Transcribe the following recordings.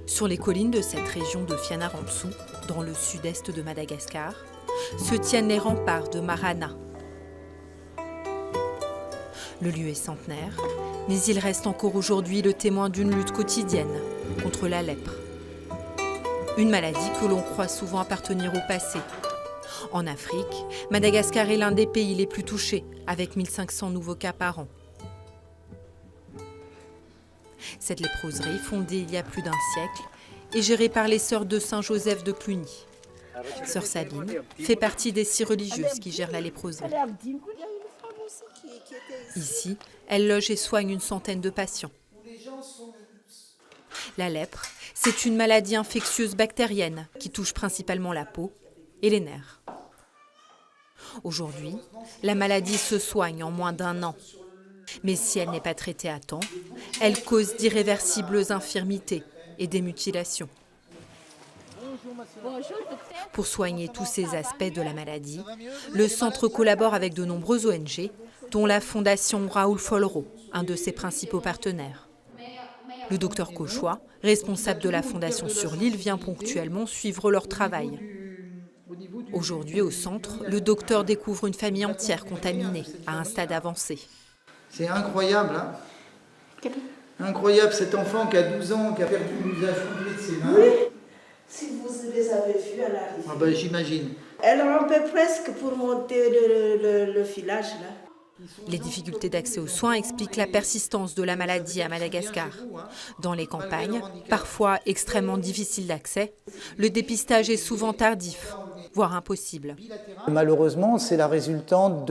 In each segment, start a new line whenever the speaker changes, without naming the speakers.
Sur les collines de cette région de Fianarantsoa, dans le sud-est de Madagascar, se tiennent les remparts de Marana. Le lieu est centenaire, mais il reste encore aujourd'hui le témoin d'une lutte quotidienne contre la lèpre. Une maladie que l'on croit souvent appartenir au passé. En Afrique, Madagascar est l'un des pays les plus touchés, avec 1500 nouveaux cas par an. Cette léproserie, fondée il y a plus d'un siècle, est gérée par les sœurs de Saint-Joseph de Cluny. Sœur Sabine fait partie des 6 religieuses qui gèrent la léproserie. Ici, elle loge et soigne une centaine de patients. La lèpre, c'est une maladie infectieuse bactérienne qui touche principalement la peau et les nerfs. Aujourd'hui, la maladie se soigne en moins d'1 an. Mais si elle n'est pas traitée à temps, elle cause d'irréversibles infirmités et des mutilations. Pour soigner tous ces aspects de la maladie, le centre collabore avec de nombreuses ONG, dont la fondation Raoul Follereau, un de ses principaux partenaires. Le docteur Cauchois, responsable de la fondation sur l'île, vient ponctuellement suivre leur travail. Aujourd'hui, au centre, le docteur découvre une famille entière contaminée, à un stade avancé.
C'est incroyable, hein? Incroyable, cet enfant qui a 12 ans, qui a perdu l'usage complet de ses mains.
Oui, si vous les avez vus à l'arrivée.
Ah ben, j'imagine.
Elle rampait presque pour monter le filage, là.
Les difficultés d'accès aux soins expliquent la persistance de la maladie à Madagascar. Dans les campagnes, parfois extrêmement difficiles d'accès, le dépistage est souvent tardif, voire impossible.
Malheureusement, c'est la résultante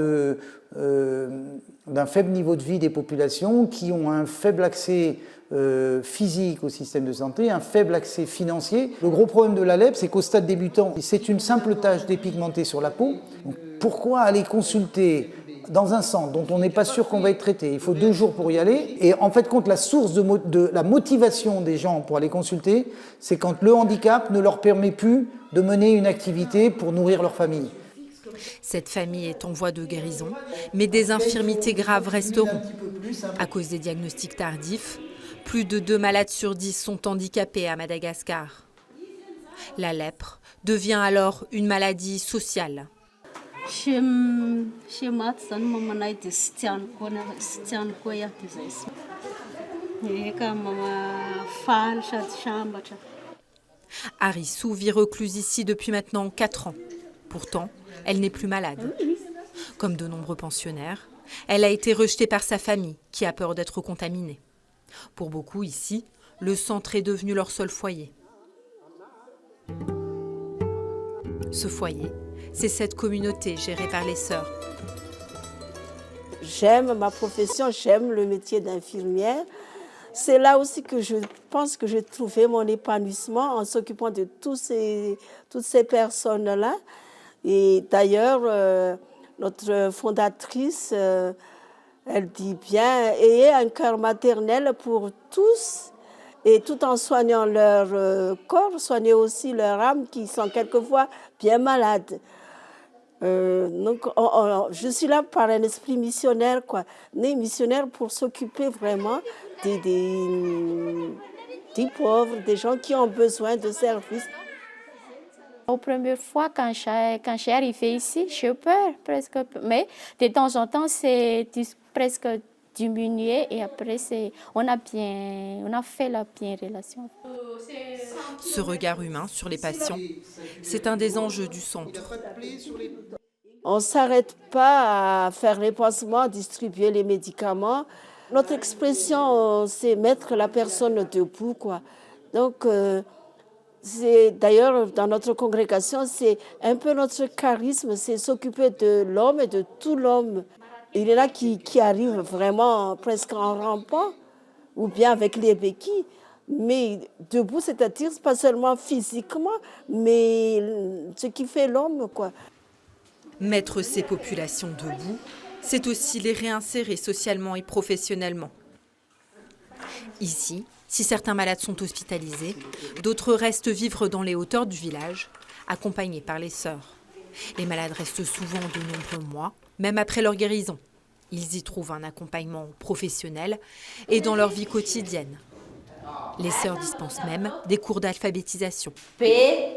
d'un faible niveau de vie des populations qui ont un faible accès physique au système de santé, un faible accès financier. Le gros problème de la lèpre, c'est qu'au stade débutant, c'est une simple tache dépigmentée sur la peau. Donc, pourquoi aller consulter dans un centre dont on n'est pas sûr qu'on va être traité? Il faut 2 jours pour y aller. Et en fait, la source de la motivation des gens pour aller consulter, c'est quand le handicap ne leur permet plus de mener une activité pour nourrir leur famille.
Cette famille est en voie de guérison, mais des infirmités graves resteront. À cause des diagnostics tardifs, plus de 2 malades sur 10 sont handicapés à Madagascar. La lèpre devient alors une maladie sociale. Arissou vit recluse ici depuis maintenant 4 ans. Pourtant, elle n'est plus malade. Comme de nombreux pensionnaires, elle a été rejetée par sa famille, qui a peur d'être contaminée. Pour beaucoup ici, le centre est devenu leur seul foyer. Ce foyer, c'est cette communauté gérée par les sœurs.
J'aime ma profession, j'aime le métier d'infirmière. C'est là aussi que je pense que j'ai trouvé mon épanouissement en s'occupant de toutes ces personnes-là. Et d'ailleurs, notre fondatrice, elle dit bien, ayez un cœur maternel pour tous, et tout en soignant leur corps, soignez aussi leur âme qui sont quelquefois bien malades. Donc, je suis là par un esprit missionnaire, quoi. Né missionnaire pour s'occuper vraiment des pauvres, des gens qui ont besoin de services.
La première fois, quand je suis arrivée ici, j'ai peur presque. Mais de temps en temps, c'est presque diminué et après, on a fait la bien relation.
Ce regard humain sur les patients, c'est un des enjeux du centre.
On ne s'arrête pas à faire les pansements, distribuer les médicaments. Notre expression, c'est mettre la personne debout, quoi. Donc, d'ailleurs, dans notre congrégation, c'est un peu notre charisme, c'est s'occuper de l'homme et de tout l'homme. Il y en a qui arrivent vraiment presque en rampant, ou bien avec les béquilles, mais debout, c'est-à-dire pas seulement physiquement, mais ce qui fait l'homme, quoi.
Mettre ces populations debout, c'est aussi les réinsérer socialement et professionnellement. Ici, si certains malades sont hospitalisés, d'autres restent vivre dans les hauteurs du village, accompagnés par les sœurs. Les malades restent souvent de nombreux mois, même après leur guérison. Ils y trouvent un accompagnement professionnel et dans leur vie quotidienne. Les sœurs dispensent même des cours d'alphabétisation.
P,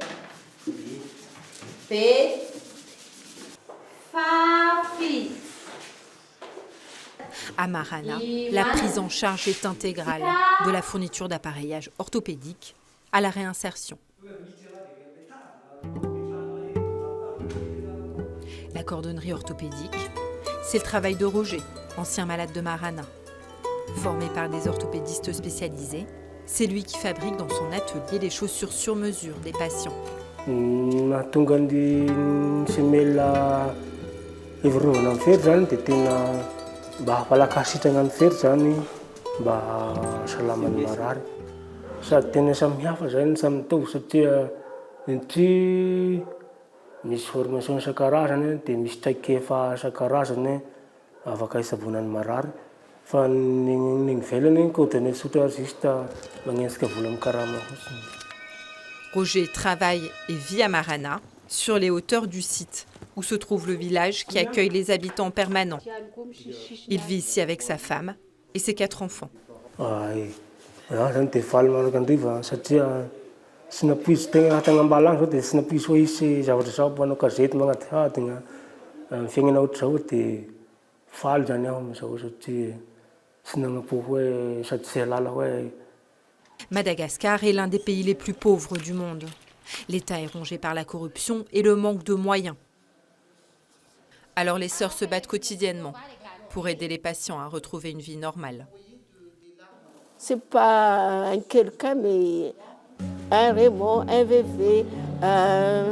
Fa, Fi.
À Marana, la prise en charge est intégrale, de la fourniture d'appareillage orthopédique à la réinsertion. La cordonnerie orthopédique, c'est le travail de Roger, ancien malade de Marana. Formé par des orthopédistes spécialisés, c'est lui qui fabrique dans son atelier les chaussures sur mesure des patients.
Misy formation isan-karazany dia misy traikefa isan-karazany afaka hisavonany marary fa ny ivelany kodiny tsotra juste magnenjika vola amin'ny karama fotsiny.
Roger travaille et vit à Marana, sur les hauteurs du site où se trouve le village qui accueille les habitants permanents. Il vit ici avec sa femme et ses 4 enfants.
Sy napoizy tegna hatanambala zao dia sy napoizy hoe hisy zavatra zao mpanao gazety magnatigna fiaignana ohatr'izao dia faly zany aho amin'izao satria sy nagnapo hoe sady tsy halala hoe.
Madagascar est l'un des pays les plus pauvres du monde. L'État est rongé par la corruption et le manque de moyens. Alors les sœurs se battent quotidiennement pour aider les patients à retrouver une vie normale.
C'est pas un quelqu'un, mais un Raymond, un VV, un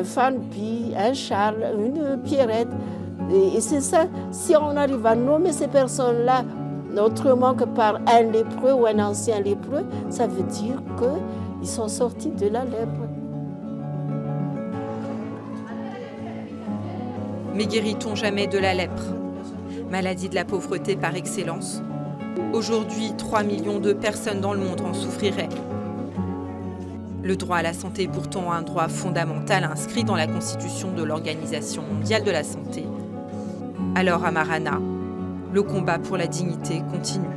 Fanpi, un Charles, une Pierrette. Et c'est ça, si on arrive à nommer ces personnes-là autrement que par un lépreux ou un ancien lépreux, ça veut dire qu'ils sont sortis de la lèpre.
Mais guérit-on jamais de la lèpre? Maladie de la pauvreté par excellence. Aujourd'hui, 3 millions de personnes dans le monde en souffriraient. Le droit à la santé est pourtant un droit fondamental inscrit dans la Constitution de l'Organisation mondiale de la santé. Alors à Marana, le combat pour la dignité continue.